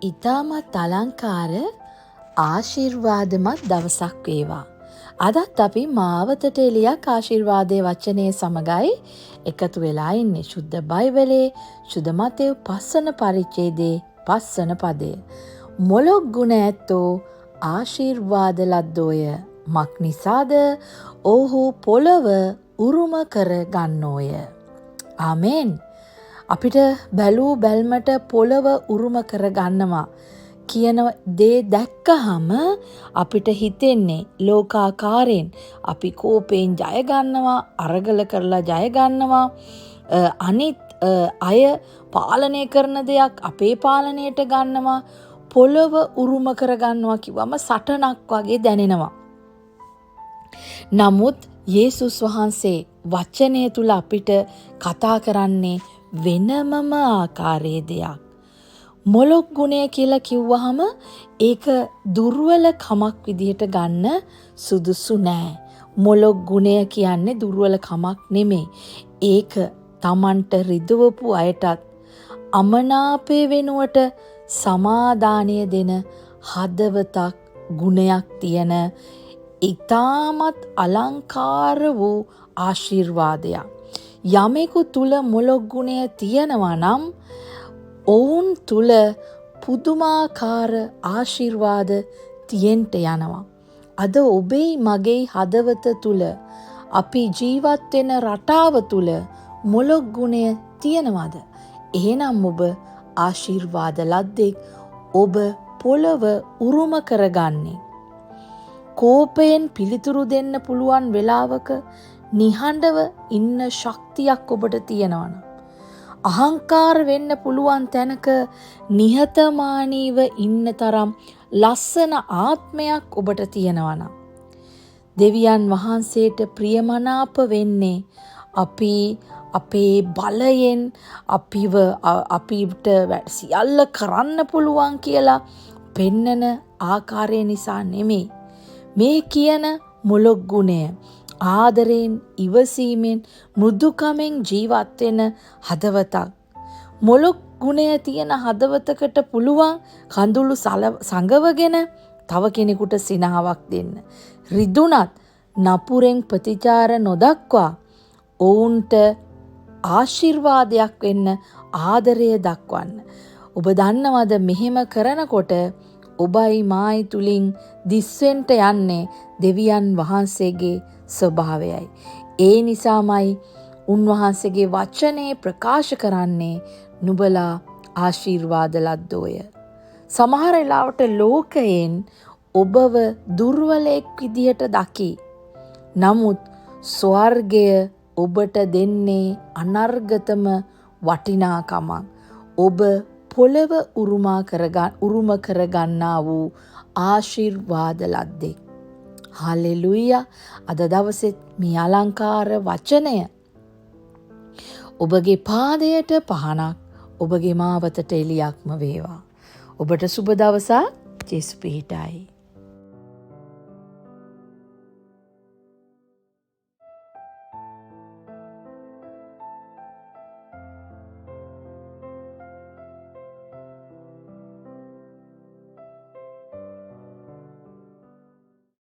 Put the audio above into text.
ඉතාමත් අලංකාර ආශිර්වාදමත් දවසක් වේවා. අදත් අපි මාවතට එලියක් ආශිර්වාදයේ වචනයේ සමගයි එකතු වෙලා ඉන්නේ. ශුද්ධ බයිබලයේ ශුද්ධ මතෙව් පස්වන පරිච්ඡේදයේ පස්වන පදය. මොළොක් ගුණ ඇත්තෝ ආශිර්වාද ලද්දෝය. මක් නිසාද ඔහු පොළව උරුම කර ගන්නෝය. ආමෙන්. අපිට බැලූ බැල්මට පොළව උරුම කර ගන්නවා කියන දේ දැක්කහම අපිට හිතෙන්නේ ලෝකාකාරයෙන් අපි කෝපයෙන් ජය ගන්නවා, අරගල කරලා ජය ගන්නවා, අනිත් අය පාලනය කරන දෙයක් අපේ පාලනයට ගන්නවා, පොළව උරුම කර ගන්නවා කිව්වම සටනක් වගේ දැනෙනවා. නමුත් යේසුස් වහන්සේ වචනය තුල අපිට කතා කරන්නේ වෙනමම ආකාරයේ දෙයක්. මොළොක් ගුණය කියලා කිව්වහම ඒක දුර්වල කමක් විදිහට ගන්න සුදුසු නෑ. මොළොක් ගුණය කියන්නේ දුර්වල කමක් නෙමෙයි. ඒක Tamanට රිදවපු අයටත් අමනාපය වෙනුවට සමාදානය දෙන හදවතක් ගුණයක් තියෙන ඉතාමත් අලංකාර වූ ආශිර්වාදයක්. යමෙකු තුල මොළොක් ගුණය තියෙනවා නම් ඔවුන් තුල පුදුමාකාර ආශිර්වාද තියෙන්න යනවා. අද ඔබේ මගේ හදවත තුල අපි ජීවත් වෙන රටාව තුල මොළොක් ගුණය තියෙනවද? එහෙනම් ඔබ ආශිර්වාද ලද්දෙක්. ඔබ පොළව උරුම කරගන්නේ. කෝපයෙන් පිළිතුරු දෙන්න පුළුවන් වෙලාවක නිහඬව ඉන්න ශක්තියක් ඔබට තියෙනවනම්, අහංකාර වෙන්න පුළුවන් තැනක නිහතමානීව ඉන්න තරම් ලස්සන ආත්මයක් ඔබට තියෙනවනම්, දෙවියන් වහන්සේට ප්‍රියමනාප වෙන්නේ අපි අපේ බලයෙන් අපිට සියල්ල කරන්න පුළුවන් කියලා පෙන්නන ආකාරය නිසා නෙමෙයි. මේ කියන මොළොක් ගුණය ආදරයෙන්, ඉවසීමෙන්, මෘදුකමෙන් ජීවත් වෙන හදවතක්. මොළොක් ගුණය තියෙන හදවතකට පුළුවන් කඳුළු සංගවගෙන තව කෙනෙකුට සිනහවක් දෙන්න. රිදුනත් නපුරෙන් ප්‍රතිචාර නොදක්වා ඔවුන්ට ආශිර්වාදයක් වෙන්න ආදරය දක්වන්න. ඔබ දන්නවද මෙහෙම කරනකොට ඔබයි මායි තුලින් දිස්වෙන්ට යන්නේ දෙවියන් වහන්සේගේ ස්වභාවයයි. ඒ නිසාමයි උන්වහන්සේගේ වචනේ ප්‍රකාශ කරන්නේ නුඹලා ආශිර්වාද ලද්දෝය. සමහර වෙලාවට ලෝකයෙන් ඔබව දුර්වලෙක් විදියට දකි. නමුත් ස්වර්ගය ඔබට දෙන්නේ අනර්ගතම වටිනාකමක්. ඔබ පොළව උරුම කරගන්නා වූ ආශිර්වාද ලද්දෙක්. හලෙලුයා. අද දවසෙත් මේ අලංකාර වචනය ඔබගේ පාදයට පහනක්, ඔබගේ මාවතට එලියක්ම වේවා. ඔබට සුබ දවසක්. ජේසු පිහිටයි.